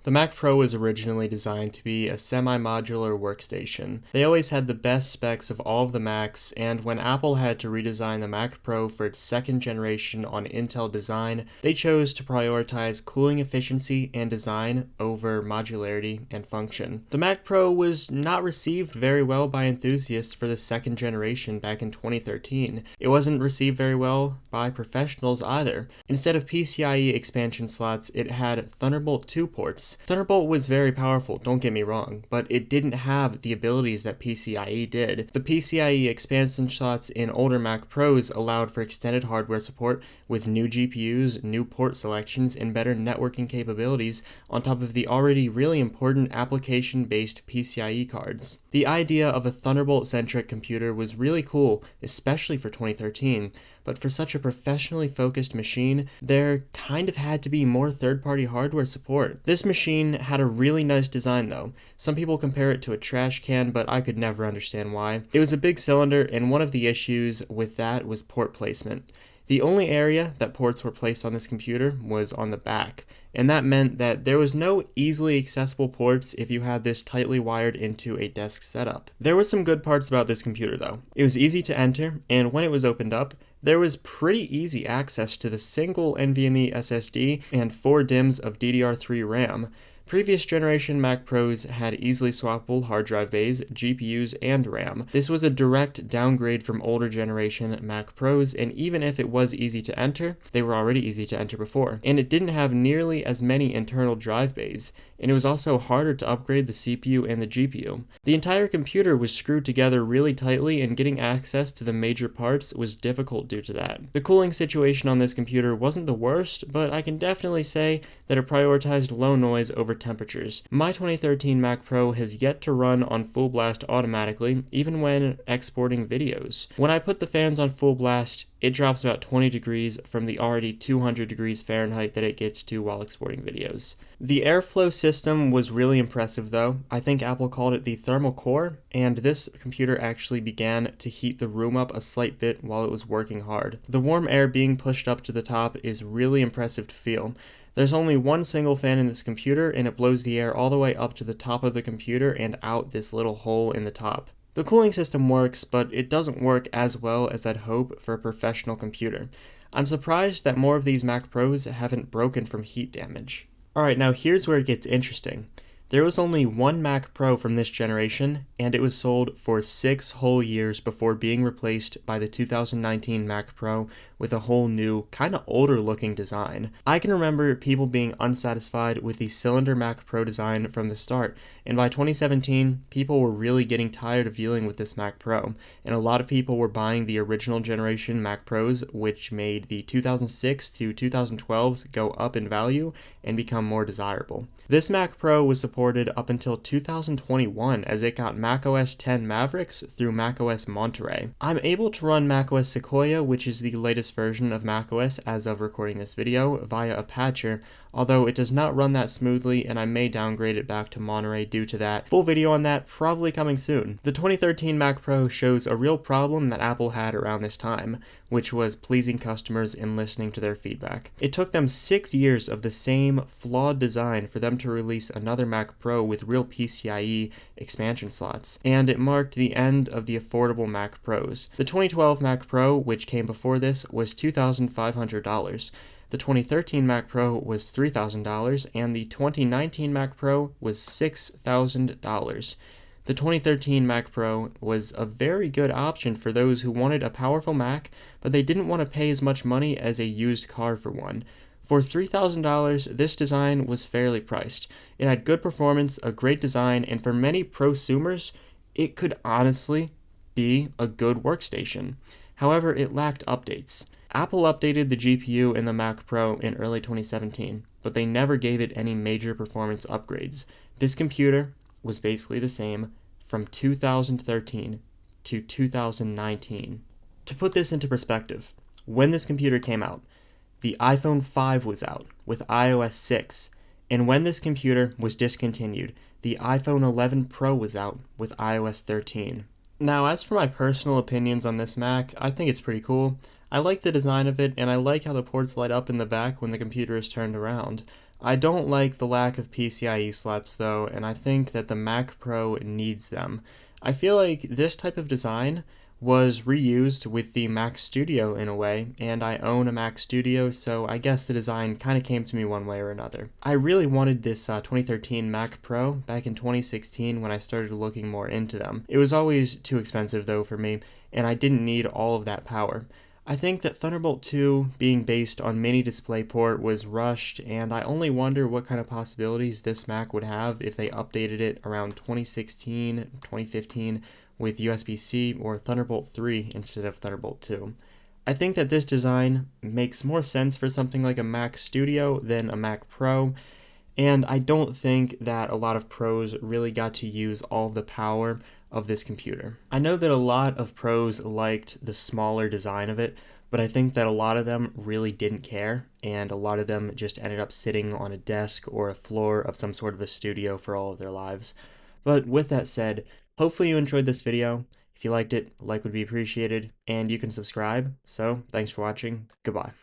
The Mac Pro was originally designed to be a semi-modular workstation. They always had the best specs of all of the Macs, and when Apple had to redesign the Mac Pro for its second generation on Intel design, they chose to prioritize cooling efficiency and design over modularity and function. The Mac Pro was not received very well by enthusiasts for the second generation back in 2013. It wasn't received very well by professionals either. Instead of PCIe expansion slots, it had Thunderbolt 2 ports. Thunderbolt was very powerful, don't get me wrong, but it didn't have the abilities that PCIe did. The PCIe expansion slots in older Mac Pros allowed for extended hardware support with new GPUs, new port selections, and better networking capabilities on top of the already really important application-based PCIe cards. The idea of a Thunderbolt-centric computer was really cool, especially for 2013, but for such a professionally focused machine, there kind of had to be more third-party hardware support. This machine had a really nice design though. Some people compare it to a trash can, but I could never understand why. It was a big cylinder, and one of the issues with that was port placement. The only area that ports were placed on this computer was on the back, and that meant that there was no easily accessible ports if you had this tightly wired into a desk setup. There were some good parts about this computer though. It was easy to enter, and when it was opened up, there was pretty easy access to the single NVMe SSD and 4 DIMMs of DDR3 RAM. Previous generation Mac Pros had easily swappable hard drive bays, GPUs, and RAM. This was a direct downgrade from older generation Mac Pros, and even if it was easy to enter, they were already easy to enter before. And it didn't have nearly as many internal drive bays, and it was also harder to upgrade the CPU and the GPU. The entire computer was screwed together really tightly, and getting access to the major parts was difficult due to that. The cooling situation on this computer wasn't the worst, but I can definitely say that it prioritized low noise over temperatures. My 2013 Mac Pro has yet to run on full blast automatically, even when exporting videos. When I put the fans on full blast, it drops about 20 degrees from the already 200 degrees Fahrenheit that it gets to while exporting videos. The airflow system was really impressive though. I think Apple called it the thermal core, and this computer actually began to heat the room up a slight bit while it was working hard. The warm air being pushed up to the top is really impressive to feel. There's only one single fan in this computer, and it blows the air all the way up to the top of the computer and out this little hole in the top. The cooling system works, but it doesn't work as well as I'd hope for a professional computer. I'm surprised that more of these Mac Pros haven't broken from heat damage. Alright, now here's where it gets interesting. There was only one Mac Pro from this generation, and it was sold for 6 whole years before being replaced by the 2019 Mac Pro with a whole new, kinda older looking design. I can remember people being unsatisfied with the cylinder Mac Pro design from the start, and by 2017, people were really getting tired of dealing with this Mac Pro, and a lot of people were buying the original generation Mac Pros, which made the 2006 to 2012s go up in value and become more desirable. This Mac Pro was supported up until 2021 as it got macOS 10 Mavericks through macOS Monterey. I'm able to run macOS Sequoia, which is the latest version of macOS as of recording this video, via a patcher, although it does not run that smoothly and I may downgrade it back to Monterey due to that. Full video on that probably coming soon. The 2013 Mac Pro shows a real problem that Apple had around this time, which was pleasing customers and listening to their feedback. It took them 6 years of the same flawed design for them to release another Mac Pro with real PCIe expansion slots, and it marked the end of the affordable Mac Pros. The 2012 Mac Pro, which came before this, was $2,500. The 2013 Mac Pro was $3,000, and the 2019 Mac Pro was $6,000. The 2013 Mac Pro was a very good option for those who wanted a powerful Mac, but they didn't want to pay as much money as a used car for one. For $3,000, this design was fairly priced. It had good performance, a great design, and for many prosumers, it could honestly be a good workstation. However, it lacked updates. Apple updated the GPU in the Mac Pro in early 2017, but they never gave it any major performance upgrades. This computer was basically the same from 2013 to 2019. To put this into perspective, when this computer came out, the iPhone 5 was out with iOS 6, and when this computer was discontinued, the iPhone 11 Pro was out with iOS 13. Now, as for my personal opinions on this Mac, I think it's pretty cool. I like the design of it, and I like how the ports light up in the back when the computer is turned around. I don't like the lack of PCIe slots though, and I think that the Mac Pro needs them. I feel like this type of design was reused with the Mac Studio in a way, and I own a Mac Studio, so I guess the design kind of came to me one way or another. I really wanted this 2013 Mac Pro back in 2016 when I started looking more into them. It was always too expensive though for me, and I didn't need all of that power. I think that Thunderbolt 2 being based on mini DisplayPort was rushed, and I only wonder what kind of possibilities this Mac would have if they updated it around 2016, 2015 with USB-C or Thunderbolt 3 instead of Thunderbolt 2. I think that this design makes more sense for something like a Mac Studio than a Mac Pro, and I don't think that a lot of pros really got to use all the power of this computer. I know that a lot of pros liked the smaller design of it, but I think that a lot of them really didn't care, and a lot of them just ended up sitting on a desk or a floor of some sort of a studio for all of their lives. But with that said, hopefully you enjoyed this video. If you liked it, a like would be appreciated, and you can subscribe. So, thanks for watching. Goodbye.